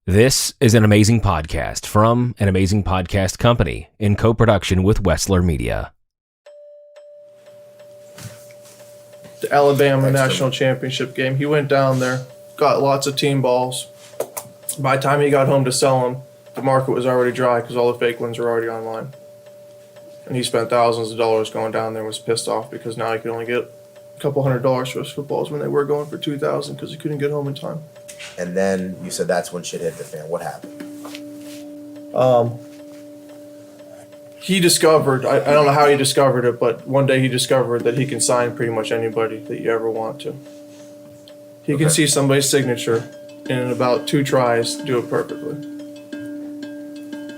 This is an amazing podcast from an amazing podcast company in co-production with Wessler Media. The Alabama National Championship game. He went down there, got lots of team balls. By the time he got home to sell them, the market was already dry because all the fake ones were already online. And he spent thousands of dollars going down there and was pissed off because now he could only get a couple $100 for his footballs when they were going for $2,000 because he couldn't get home in time. And then you said that's when shit hit the fan. What happened? He discovered, I don't know how he discovered it, but one day he discovered that he can sign pretty much anybody that you ever want to. He can see somebody's signature and in about 2 tries do it perfectly.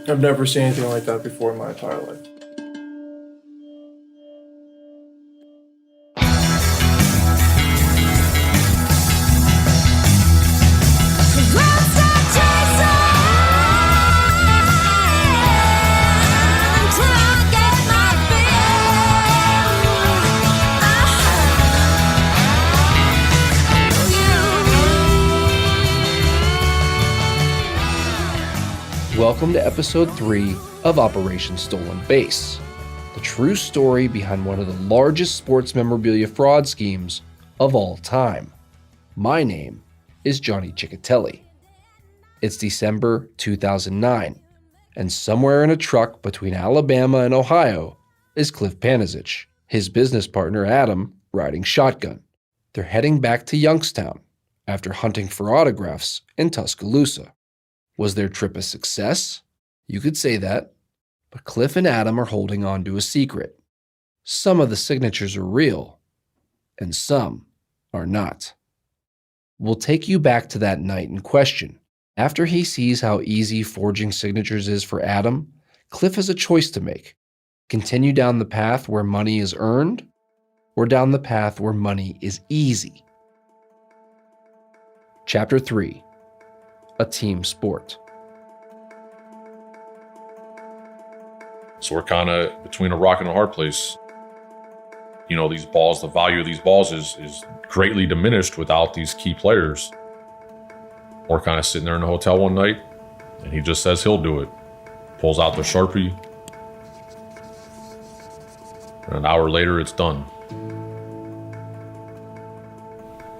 I've never seen anything like that before in my entire life. Welcome to episode 3 of Operation Stolen Base, the true story behind one of the largest sports memorabilia fraud schemes of all time. My name is Johnny Ciccatelli. It's December 2009, and somewhere in a truck between Alabama and Ohio is Cliff Panezich, his business partner Adam riding shotgun. They're heading back to Youngstown after hunting for autographs in Tuscaloosa. Was their trip a success? You could say that, but Cliff and Adam are holding on to a secret. Some of the signatures are real, and some are not. We'll take you back to that night in question. After he sees how easy forging signatures is for Adam, Cliff has a choice to make. Continue down the path where money is earned, or down the path where money is easy. Chapter 3. A team sport. So we're kind of between a rock and a hard place. You know, these balls, the value of these balls is greatly diminished without these key players. We're kind of sitting there in the hotel one night, and he just says he'll do it. Pulls out the Sharpie, and an hour later it's done.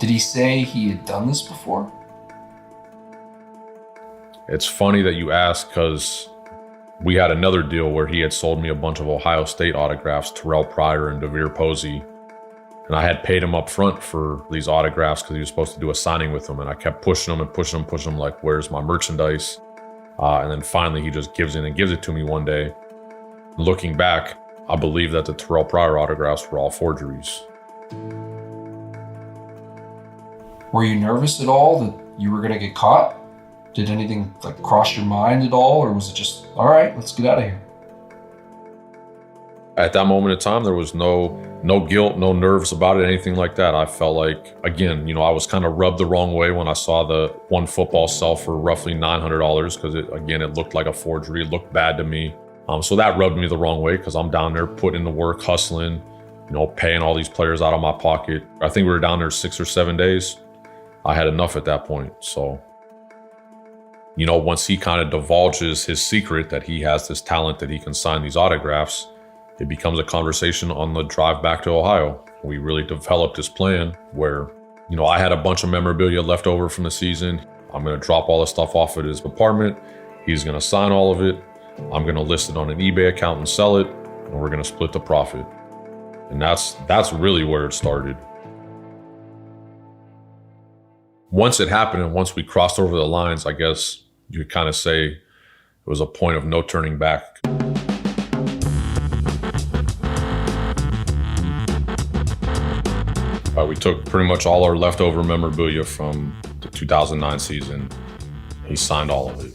Did he say he had done this before? It's funny that you ask because we had another deal where he had sold me a bunch of Ohio State autographs, Terrell Pryor and DeVere Posey. And I had paid him up front for these autographs because he was supposed to do a signing with them. And I kept pushing him like, where's my merchandise? And then finally he just gives it to me one day. Looking back, I believe that the Terrell Pryor autographs were all forgeries. Were you nervous at all that you were going to get caught? Did anything cross your mind at all, or was it just, all right, let's get out of here? At that moment in time, there was no guilt, no nerves about it, anything like that. I felt like, again, I was kind of rubbed the wrong way when I saw the one football sell for roughly $900 because it looked like a forgery. It looked bad to me. So that rubbed me the wrong way because I'm down there putting in the work, hustling, paying all these players out of my pocket. I think we were down there 6 or 7 days. I had enough at that point, so... once he kind of divulges his secret that he has this talent that he can sign these autographs, it becomes a conversation on the drive back to Ohio. We really developed this plan where, I had a bunch of memorabilia left over from the season. I'm going to drop all the stuff off at his apartment. He's going to sign all of it. I'm going to list it on an eBay account and sell it, and we're going to split the profit. And that's really where it started. Once it happened and once we crossed over the lines, I guess you could kind of say it was a point of no turning back. We took pretty much all our leftover memorabilia from the 2009 season. He signed all of it.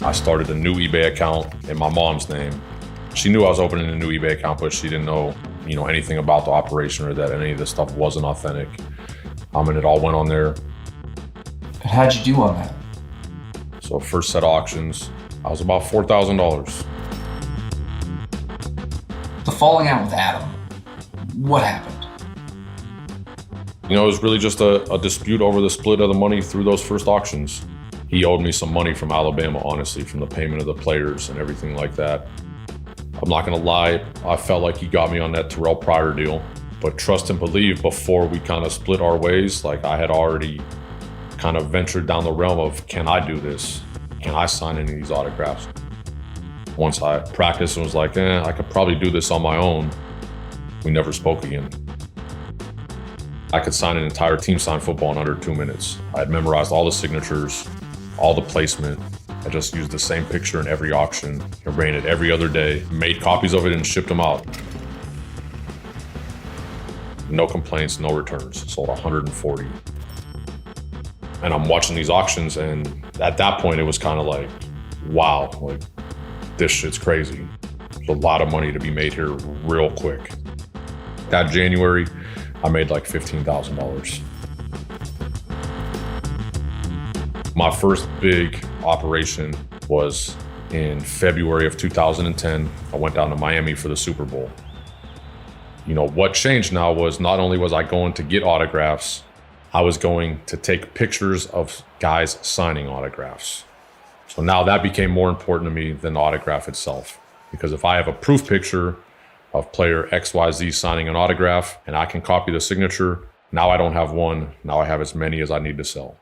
I started a new eBay account in my mom's name. She knew I was opening a new eBay account, but she didn't know, anything about the operation or that any of this stuff wasn't authentic. And it all went on there. And how'd you do on that? So first set of auctions, I was about $4,000. The falling out with Adam, what happened? It was really just a dispute over the split of the money through those first auctions. He owed me some money from Alabama, honestly, from the payment of the players and everything like that. I'm not gonna lie, I felt like he got me on that Terrell Pryor deal, but trust and believe, before we kind of split our ways, like, I had already kind of ventured down the realm of, can I do this? Can I sign any of these autographs? Once I practiced and was like, I could probably do this on my own, we never spoke again. I could sign an entire team signed football in under 2 minutes. I had memorized all the signatures, all the placement. I just used the same picture in every auction and ran it every other day, made copies of it and shipped them out. No complaints, no returns. Sold 140. And I'm watching these auctions, and at that point it was kind of like, wow, like, this shit's crazy. There's a lot of money to be made here real quick. That January, I made like $15,000. My first big operation was in February of 2010. I went down to Miami for the Super Bowl. What changed now was, not only was I going to get autographs, I was going to take pictures of guys signing autographs. So now that became more important to me than the autograph itself. Because if I have a proof picture of player XYZ signing an autograph and I can copy the signature, now I don't have one, now I have as many as I need to sell.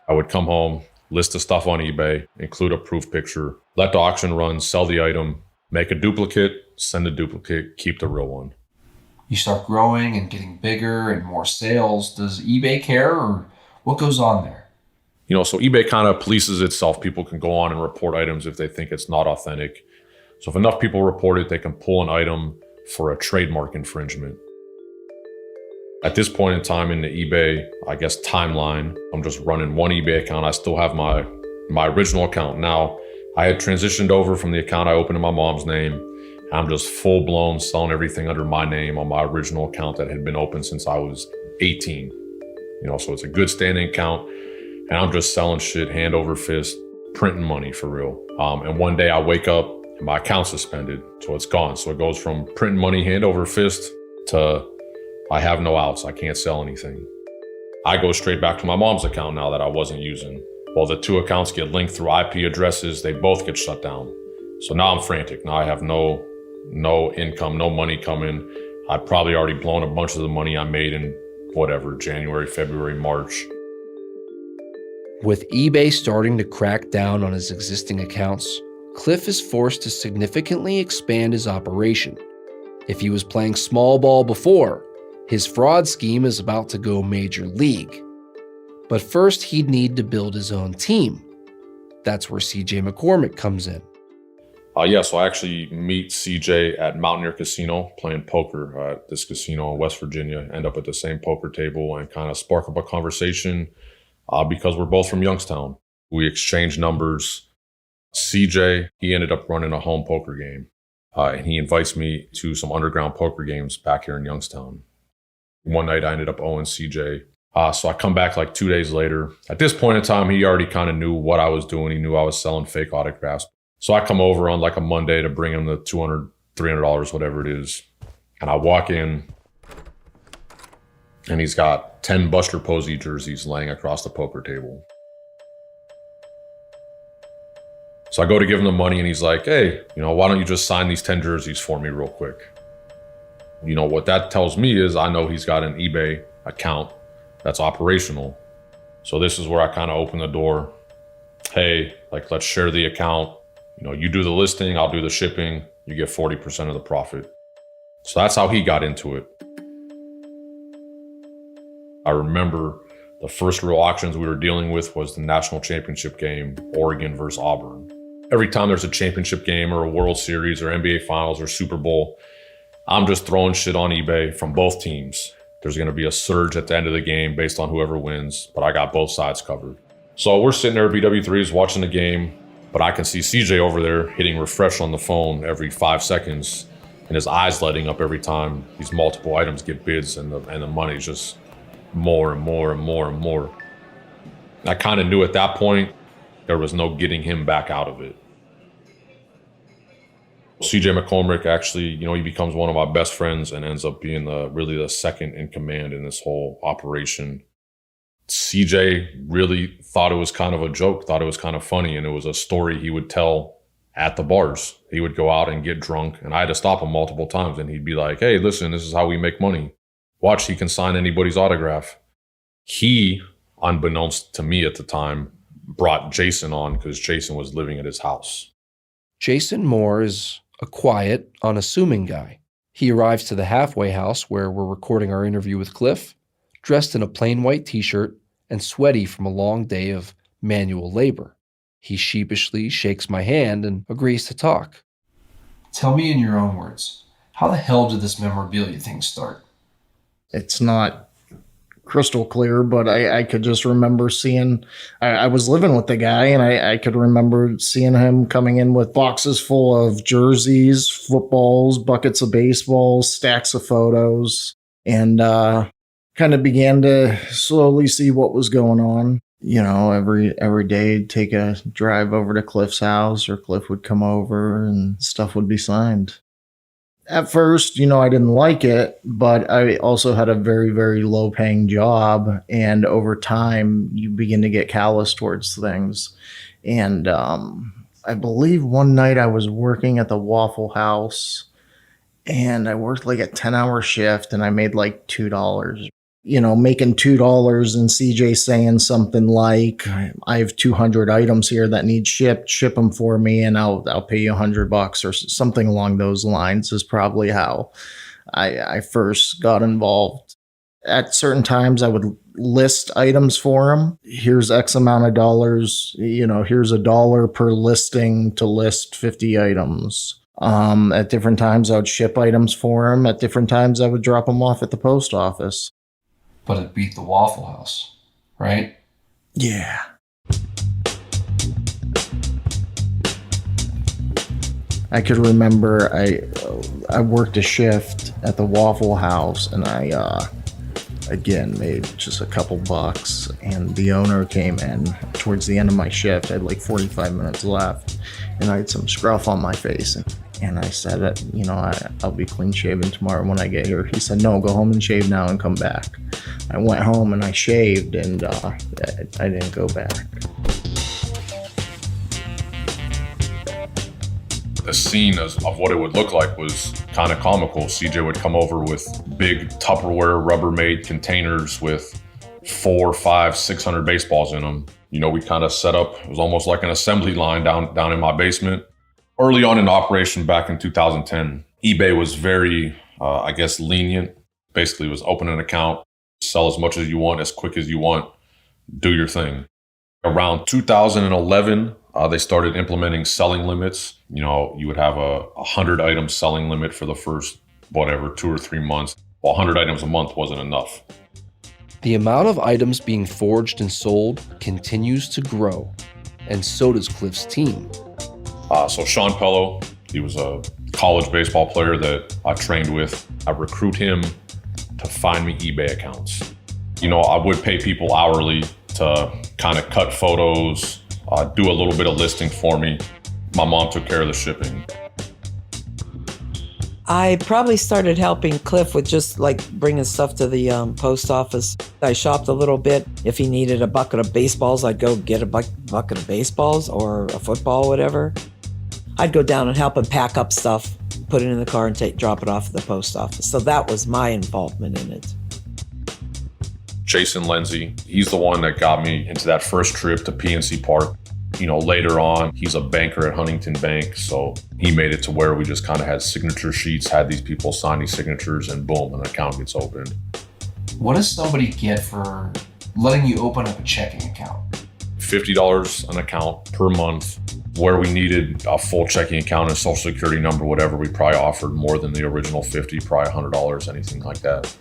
I would come home, list the stuff on eBay, include a proof picture, let the auction run, sell the item, make a duplicate, send a duplicate, keep the real one. You start growing and getting bigger and more sales. Does eBay care, or what goes on there? So eBay kind of polices itself. People can go on and report items if they think it's not authentic. So if enough people report it, they can pull an item for a trademark infringement. At this point in time in the eBay, I guess, timeline, I'm just running one eBay account. I still have my original account. Now, I had transitioned over from the account I opened in my mom's name. I'm just full blown selling everything under my name on my original account that had been open since I was 18. So it's a good standing account, and I'm just selling shit hand over fist, printing money for real. And one day I wake up and my account's suspended, so it's gone. So it goes from printing money hand over fist to I have no outs, I can't sell anything. I go straight back to my mom's account now that I wasn't using. Well, the two accounts get linked through IP addresses, they both get shut down. So now I'm frantic. Now I have no income, no money coming. I've probably already blown a bunch of the money I made in January, February, March. With eBay starting to crack down on his existing accounts, Cliff is forced to significantly expand his operation. If he was playing small ball before, his fraud scheme is about to go major league. But first, he'd need to build his own team. That's where CJ McCormick comes in. So I actually meet CJ at Mountaineer Casino playing poker at this casino in West Virginia. End up at the same poker table and kind of spark up a conversation because we're both from Youngstown. We exchanged numbers. CJ, he ended up running a home poker game. And he invites me to some underground poker games back here in Youngstown. One night I ended up owing CJ. So I come back like 2 days later. At this point in time, he already kind of knew what I was doing. He knew I was selling fake autographs. So I come over on like a Monday to bring him the $200, $300, whatever it is. And I walk in and he's got 10 Buster Posey jerseys laying across the poker table. So I go to give him the money and he's like, hey, why don't you just sign these 10 jerseys for me real quick? What that tells me is I know he's got an eBay account that's operational. So this is where I kind of open the door. Hey, let's share the account. You do the listing, I'll do the shipping, you get 40% of the profit. So that's how he got into it. I remember the first real auctions we were dealing with was the national championship game, Oregon versus Auburn. Every time there's a championship game or a World Series or NBA Finals or Super Bowl, I'm just throwing shit on eBay from both teams. There's going to be a surge at the end of the game based on whoever wins, but I got both sides covered. So we're sitting there at BW3s watching the game, but I can see CJ over there hitting refresh on the phone every 5 seconds and his eyes lighting up every time these multiple items get bids and the money's just more and more and more and more. I kind of knew at that point there was no getting him back out of it. CJ McCormick actually, he becomes one of my best friends and ends up being really the second in command in this whole operation. CJ really thought it was kind of a joke, thought it was kind of funny, and it was a story he would tell at the bars. He would go out and get drunk, and I had to stop him multiple times, and he'd be like, hey, listen, this is how we make money. Watch, he can sign anybody's autograph. He, unbeknownst to me at the time, brought Jason on because Jason was living at his house. Jason Moore is a quiet, unassuming guy. He arrives to the halfway house where we're recording our interview with Cliff, dressed in a plain white t-shirt and sweaty from a long day of manual labor. He sheepishly shakes my hand and agrees to talk. Tell me in your own words, how the hell did this memorabilia thing start? It's not crystal clear, but I could just remember seeing, I was living with the guy, and I could remember seeing him coming in with boxes full of jerseys, footballs, buckets of baseballs, stacks of photos, and kind of began to slowly see what was going on. Every day I'd take a drive over to Cliff's house, or Cliff would come over and stuff would be signed. At first, I didn't like it, but I also had a very, very low paying job. And over time, you begin to get callous towards things. And I believe one night I was working at the Waffle House, and I worked like a 10-hour shift, and I made like $2. Making $2 and CJ saying something like, I have 200 items here that need shipped, ship them for me, and I'll pay you $100 or something along those lines is probably how I first got involved. At certain times I would list items for him. Here's X amount of dollars, here's $1 per listing to list 50 items. At different times I would ship items for him. At different times I would drop them off at the post office. But it beat the Waffle House, right? Yeah. I could remember I worked a shift at the Waffle House, and I again made just a couple bucks, and the owner came in towards the end of my shift. I had like 45 minutes left, and I had some scruff on my face, and I said that, I'll be clean shaven tomorrow when I get here. He said, no, go home and shave now and come back. I went home and I shaved, and I didn't go back. The scene of what it would look like was kind of comical. CJ would come over with big Tupperware Rubbermaid containers with 400, 500, 600 baseballs in them. We kind of set up, it was almost like an assembly line down in my basement. Early on in operation back in 2010, eBay was very, lenient. Basically, it was open an account, sell as much as you want, as quick as you want, do your thing. Around 2011, they started implementing selling limits. You would have a 100 item selling limit for the first, 2 or 3 months. Well, 100 items a month wasn't enough. The amount of items being forged and sold continues to grow, and so does Cliff's team. So Sean Pello, he was a college baseball player that I trained with. I recruit him to find me eBay accounts. I would pay people hourly to kind of cut photos, do a little bit of listing for me. My mom took care of the shipping. I probably started helping Cliff with just like bringing stuff to the post office. I shopped a little bit. If he needed a bucket of baseballs, I'd go get a bucket of baseballs or a football, whatever. I'd go down and help him pack up stuff, put it in the car and drop it off at the post office. So that was my involvement in it. Jason Lindsay, he's the one that got me into that first trip to PNC Park. Later on, he's a banker at Huntington Bank. So he made it to where we just kind of had signature sheets, had these people sign these signatures, and boom, an account gets opened. What does somebody get for letting you open up a checking account? $50 an account per month. Where we needed a full checking account and social security number, whatever, we probably offered more than the original $50, probably $100, anything like that.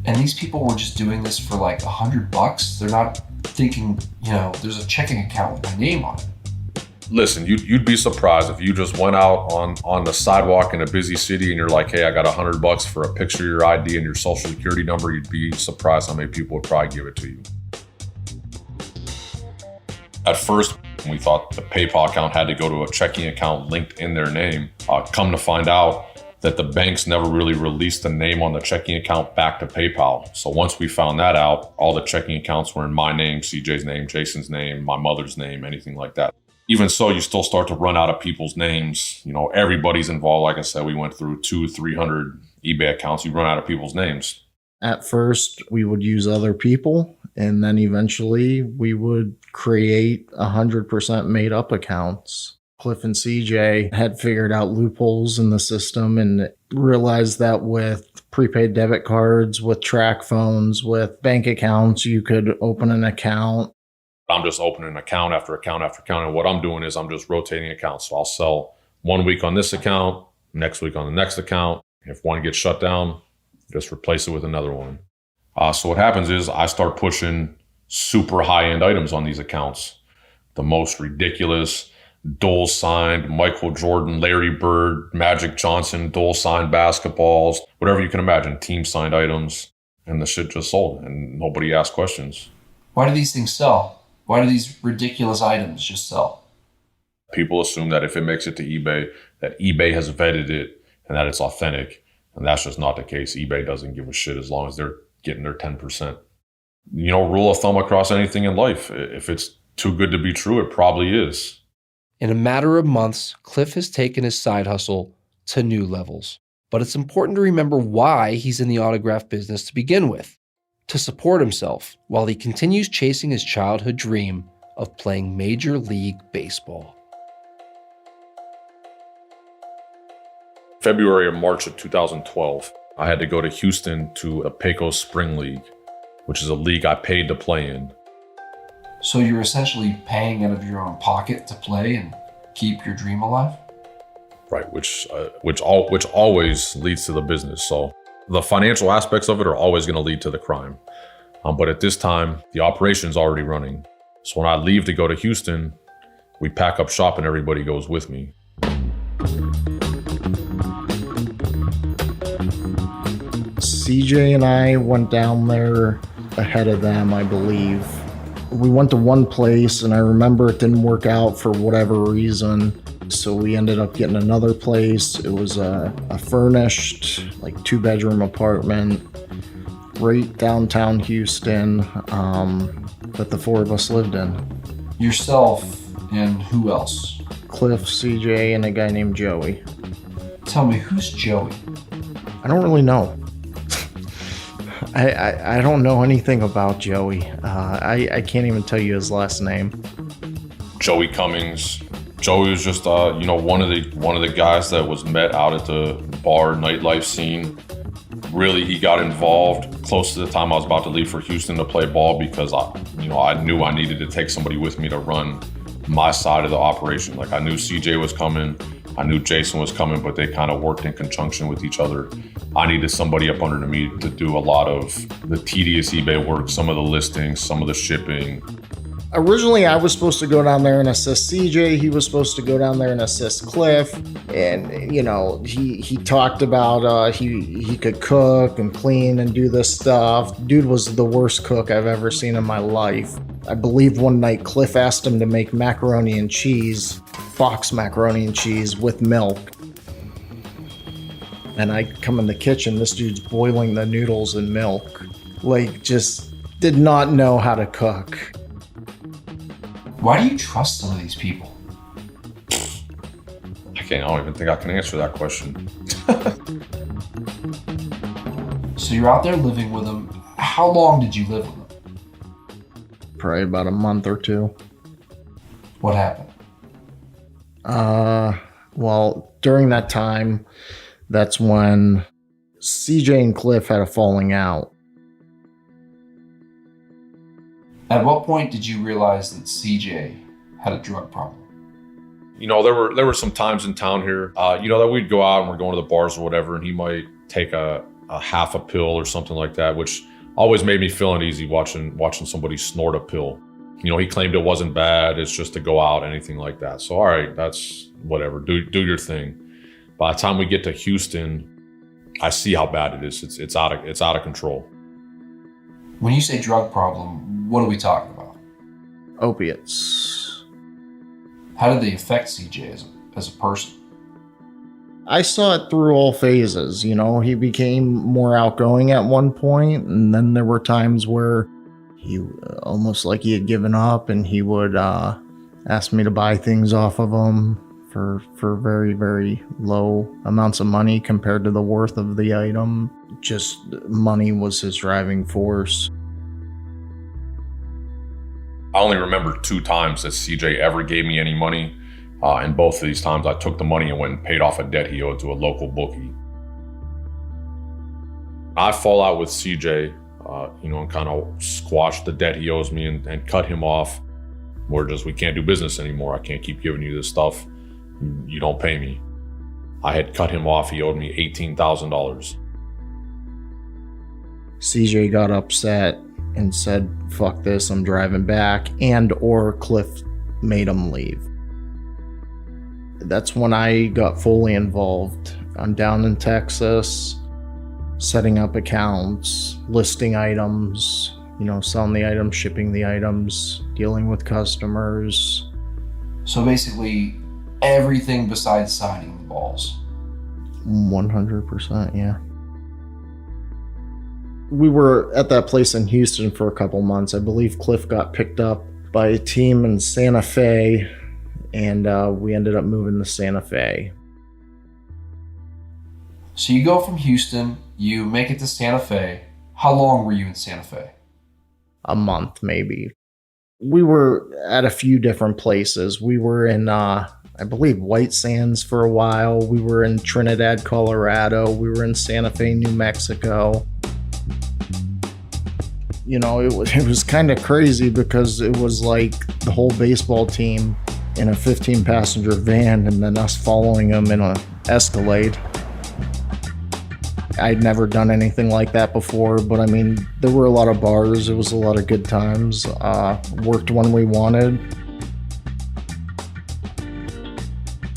And these people were just doing this for like $100? They're not thinking, there's a checking account with my name on it. Listen, you'd be surprised if you just went out on the sidewalk in a busy city and you're like, hey, I got $100 for a picture of your ID and your social security number. You'd be surprised how many people would probably give it to you. At first, We thought the PayPal account had to go to a checking account linked in their name. Come to find out that the banks never really released the name on the checking account back to PayPal. So once we found that out, all the checking accounts were in my name, CJ's name, Jason's name, my mother's name, anything like that. Even so, you still start to run out of people's names. You know, everybody's involved. Like I said, we went through 200-300 eBay accounts. You run out of people's names. At first, we would use other people, and then eventually we would create 100% made up accounts. Cliff and CJ had figured out loopholes in the system and realized that with prepaid debit cards, with track phones, with bank accounts, you could open an account. I'm just opening account after account after account. And what I'm doing is I'm just rotating accounts. So I'll sell 1 week on this account, next week on the next account. If one gets shut down, just replace it with another one. So what happens is I start pushing super high-end items on these accounts. The most ridiculous dual signed Michael Jordan, Larry Bird, Magic Johnson, dual signed basketballs, whatever you can imagine, team signed items. And the shit just sold and nobody asked questions. Why do these things sell? Why do these ridiculous items just sell? People assume that if it makes it to eBay, that eBay has vetted it and that it's authentic. And that's just not the case. eBay doesn't give a shit as long as they're getting their 10%. You know, rule of thumb across anything in life. If it's too good to be true, it probably is. In a matter of months, Cliff has taken his side hustle to new levels. But it's important to remember why he's in the autograph business to begin with. To support himself while he continues chasing his childhood dream of playing Major League Baseball. February or March of 2012, I had to go to Houston to a Pecos Spring League, which is a league I paid to play in. So you're essentially paying out of your own pocket to play and keep your dream alive? Right, which always leads to the business. So the financial aspects of it are always going to lead to the crime. But at this time, the operation's already running. So when I leave to go to Houston, we pack up shop and everybody goes with me. CJ and I went down there ahead of them, I believe. We went to one place, and I remember it didn't work out for whatever reason. So we ended up getting another place. It was a furnished, like 2-bedroom apartment right downtown Houston that the four of us lived in. Yourself and who else? Cliff, CJ, and a guy named Joey. Tell me, who's Joey? I don't really know. I don't know anything about Joey. I can't even tell you his last name. Joey Cummings. Joey was just one of the guys that was met out at the bar nightlife scene. Really, he got involved close to the time I was about to leave for Houston to play ball because I knew I needed to take somebody with me to run my side of the operation. Like I knew CJ was coming, I knew Jason was coming, but they kind of worked in conjunction with each other. I needed somebody up under me to do a lot of the tedious eBay work, some of the listings, some of the shipping. Originally, I was supposed to go down there and assist CJ. He was supposed to go down there and assist Cliff. And, you know, he talked about he could cook and clean and do this stuff. Dude was the worst cook I've ever seen in my life. I believe one night Cliff asked him to make macaroni and cheese, box macaroni and cheese with milk. And I come in the kitchen, this dude's boiling the noodles in milk. Like, just did not know how to cook. Why do you trust some of these people? I don't even think I can answer that question. So you're out there living with them. How long did you live with them? Probably about a month or two. What happened? Well, during that time, that's when CJ and Cliff had a falling out. At what point did you realize that CJ had a drug problem? You know, there were some times in town here, that we'd go out and we're going to the bars or whatever, and he might take a half a pill or something like that, which always made me feel uneasy watching somebody snort a pill. You know, he claimed it wasn't bad. It's just to go out, anything like that. So, all right, that's whatever. Do your thing. By the time we get to Houston, I see how bad it is. It's out of control. When you say drug problem, what are we talking about? Opiates. How did they affect CJ as a person? I saw it through all phases. He became more outgoing at one point, and then there were times where he almost like he had given up, and he would ask me to buy things off of him for very, very low amounts of money compared to the worth of the item. Just money was his driving force. I only remember 2 times that CJ ever gave me any money. And both of these times I took the money and went and paid off a debt he owed to a local bookie. I fall out with CJ, and kind of squash the debt he owes me and cut him off. We can't do business anymore. I can't keep giving you this stuff. You don't pay me. I had cut him off. He owed me $18,000. CJ got upset and said, fuck this, I'm driving back, or Cliff made him leave. That's when I got fully involved. I'm down in Texas, setting up accounts, listing items, selling the items, shipping the items, dealing with customers. So basically, everything besides signing the balls. 100%, yeah. We were at that place in Houston for a couple months. I believe Cliff got picked up by a team in Santa Fe, and we ended up moving to Santa Fe. So you go from Houston, you make it to Santa Fe. How long were you in Santa Fe? A month, maybe. We were at a few different places. We were in, I believe, White Sands for a while. We were in Trinidad, Colorado. We were in Santa Fe, New Mexico. It was kind of crazy because it was like the whole baseball team in a 15-passenger van and then us following them in an Escalade. I'd never done anything like that before, but there were a lot of bars. It was a lot of good times. Worked when we wanted.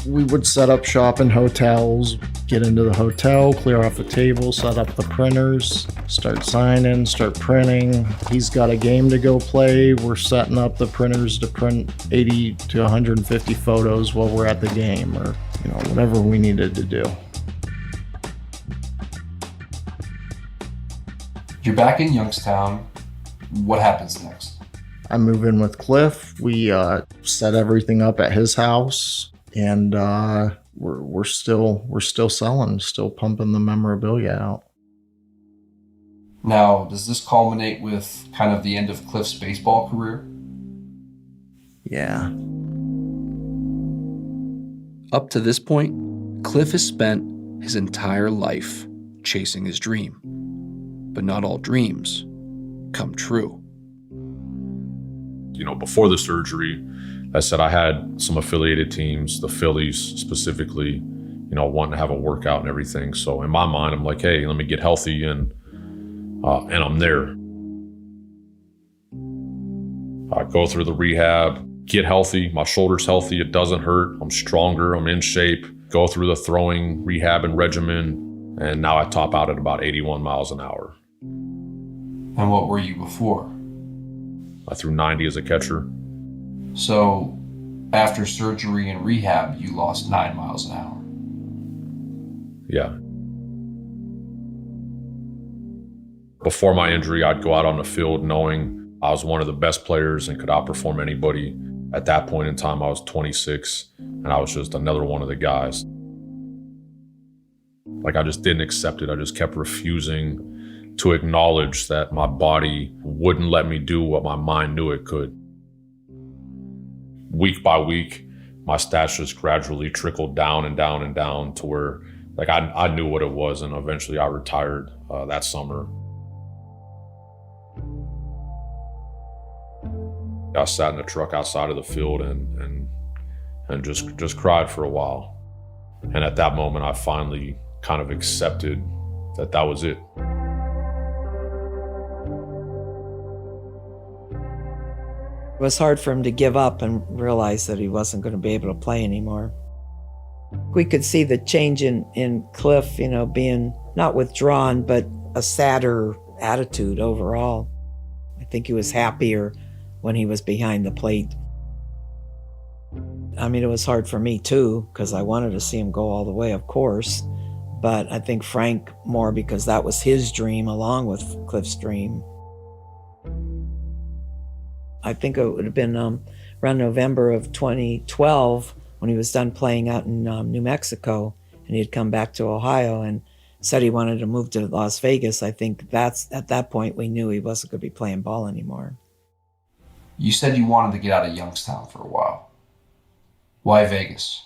We would set up shop in hotels, get into the hotel, clear off a table, set up the printers, start signing, start printing. He's got a game to go play. We're setting up the printers to print 80 to 150 photos while we're at the game, or whatever we needed to do. You're back in Youngstown. What happens next? I move in with Cliff. We set everything up at his house, and we're still selling, still pumping the memorabilia out. Now, does this culminate with kind of the end of Cliff's baseball career? Yeah. Up to this point, Cliff has spent his entire life chasing his dream. But not all dreams come true. Before the surgery, I said I had some affiliated teams, the Phillies specifically, wanting to have a workout and everything. So in my mind, I'm like, hey, let me get healthy, and I'm there. I go through the rehab, get healthy, my shoulder's healthy, it doesn't hurt, I'm stronger, I'm in shape, go through the throwing rehab and regimen, and now I top out at about 81 miles an hour. And what were you before? I threw 90 as a catcher. So after surgery and rehab, you lost 9 miles an hour. Yeah. Before my injury, I'd go out on the field knowing I was one of the best players and could outperform anybody. At that point in time, I was 26, and I was just another one of the guys. I just didn't accept it. I just kept refusing to acknowledge that my body wouldn't let me do what my mind knew it could. Week by week, my stats just gradually trickled down and down and down to where I knew what it was, and eventually I retired that summer. I sat in the truck outside of the field and just cried for a while. And at that moment, I finally kind of accepted that was it. It was hard for him to give up and realize that he wasn't going to be able to play anymore. We could see the change in Cliff, being not withdrawn, but a sadder attitude overall. I think he was happier when he was behind the plate. I mean, it was hard for me too, because I wanted to see him go all the way, of course. But I think Frank more because that was his dream along with Cliff's dream. I think it would have been around November of 2012 when he was done playing out in New Mexico, and he had come back to Ohio and said he wanted to move to Las Vegas. I think that's at that point we knew he wasn't going to be playing ball anymore. You said you wanted to get out of Youngstown for a while. Why Vegas?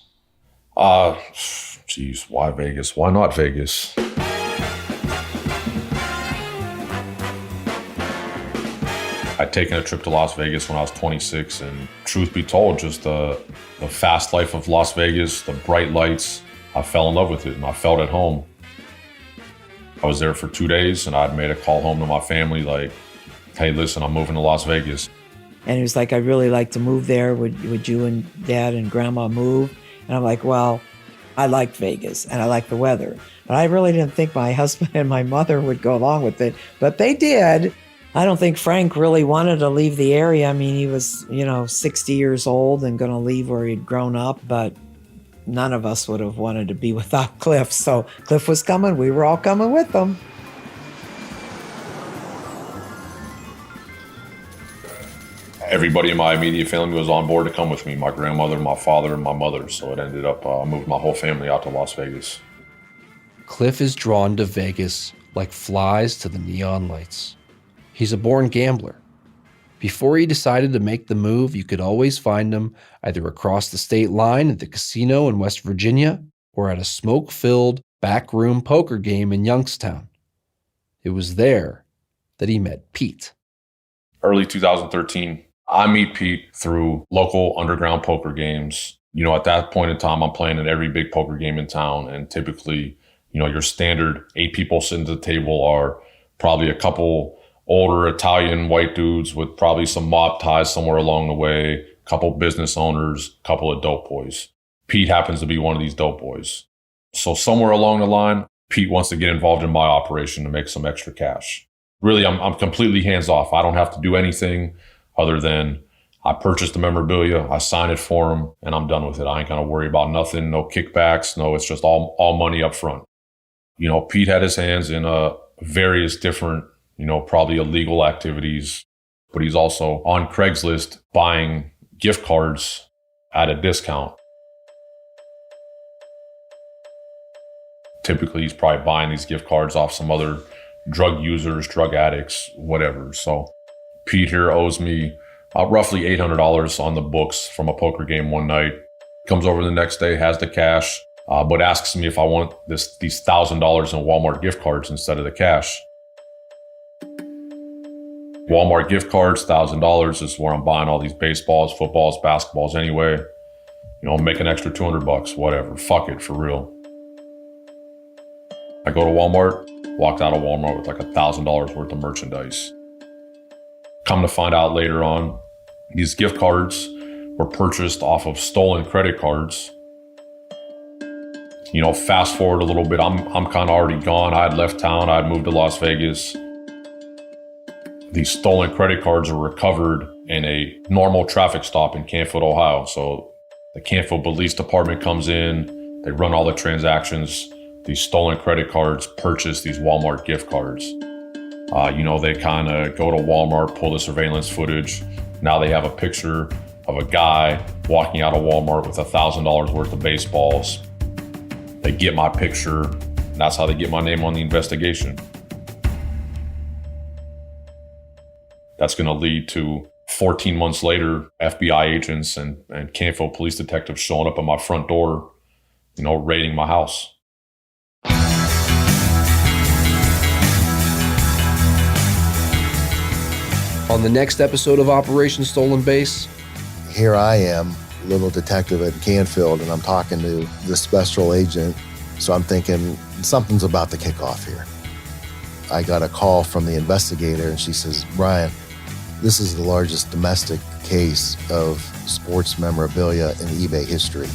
Geez, why Vegas? Why not Vegas? I'd taken a trip to Las Vegas when I was 26, and truth be told, just the fast life of Las Vegas, the bright lights, I fell in love with it, and I felt at home. I was there for 2 days, and I'd made a call home to my family like, hey, listen, I'm moving to Las Vegas. And he was like, I'd really like to move there. Would you and Dad and Grandma move? And I'm like, well, I like Vegas, and I like the weather. But I really didn't think my husband and my mother would go along with it, but they did. I don't think Frank really wanted to leave the area. I mean, he was, 60 years old and going to leave where he'd grown up, but none of us would have wanted to be without Cliff. So Cliff was coming. We were all coming with him. Everybody in my immediate family was on board to come with me. My grandmother, my father, and my mother. So it ended up, I moved my whole family out to Las Vegas. Cliff is drawn to Vegas like flies to the neon lights. He's a born gambler. Before he decided to make the move, you could always find him either across the state line at the casino in West Virginia or at a smoke-filled backroom poker game in Youngstown. It was there that he met Pete. Early 2013, I meet Pete through local underground poker games. At that point in time, I'm playing in every big poker game in town. And typically, your standard 8 people sitting at the table are probably a couple older Italian white dudes with probably some mob ties somewhere along the way, a couple business owners, a couple of dope boys. Pete happens to be one of these dope boys. So somewhere along the line, Pete wants to get involved in my operation to make some extra cash. Really, I'm completely hands off. I don't have to do anything other than I purchased the memorabilia, I sign it for him, and I'm done with it. I ain't gonna worry about nothing, no kickbacks, no, it's just all money up front. Pete had his hands in various different probably illegal activities, but he's also on Craigslist buying gift cards at a discount. Typically, he's probably buying these gift cards off some other drug users, drug addicts, whatever. So Pete here owes me roughly $800 on the books from a poker game one night. Comes over the next day, has the cash, but asks me if I want these $1,000 in Walmart gift cards instead of the cash. Walmart gift cards, $1,000 is where I'm buying all these baseballs, footballs, basketballs anyway. Make an extra $200, whatever. Fuck it, for real. I go to Walmart, walked out of Walmart with like $1,000 worth of merchandise. Come to find out later on, these gift cards were purchased off of stolen credit cards. Fast forward a little bit, I'm kind of already gone. I had left town, I had moved to Las Vegas. These stolen credit cards are recovered in a normal traffic stop in Canfield, Ohio. So the Canfield Police Department comes in, they run all the transactions. These stolen credit cards purchase these Walmart gift cards. They kind of go to Walmart, pull the surveillance footage. Now they have a picture of a guy walking out of Walmart with $1,000 worth of baseballs. They get my picture, and that's how they get my name on the investigation. That's going to lead to 14 months later, FBI agents and Canfield police detectives showing up at my front door, raiding my house. On the next episode of Operation Stolen Base, Here I am, little detective at Canfield, and I'm talking to this special agent. So I'm thinking something's about to kick off here. I got a call from the investigator, and she says, Brian, this is the largest domestic case of sports memorabilia in eBay history.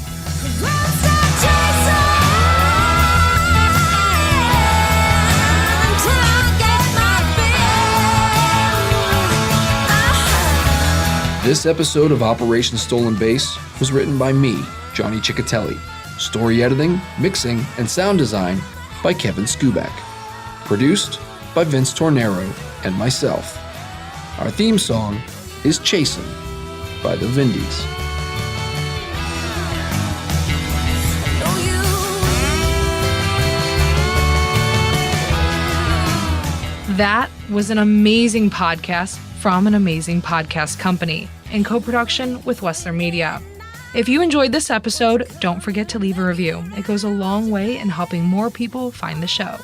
This episode of Operation Stolen Base was written by me, Johnny Ciccatelli. Story editing, mixing, and sound design by Kevin Skubak. Produced by Vince Tornero and myself. Our theme song is Chasin' by the Vindies. That was an amazing podcast from an amazing podcast company in co-production with Wessler Media. If you enjoyed this episode, don't forget to leave a review. It goes a long way in helping more people find the show.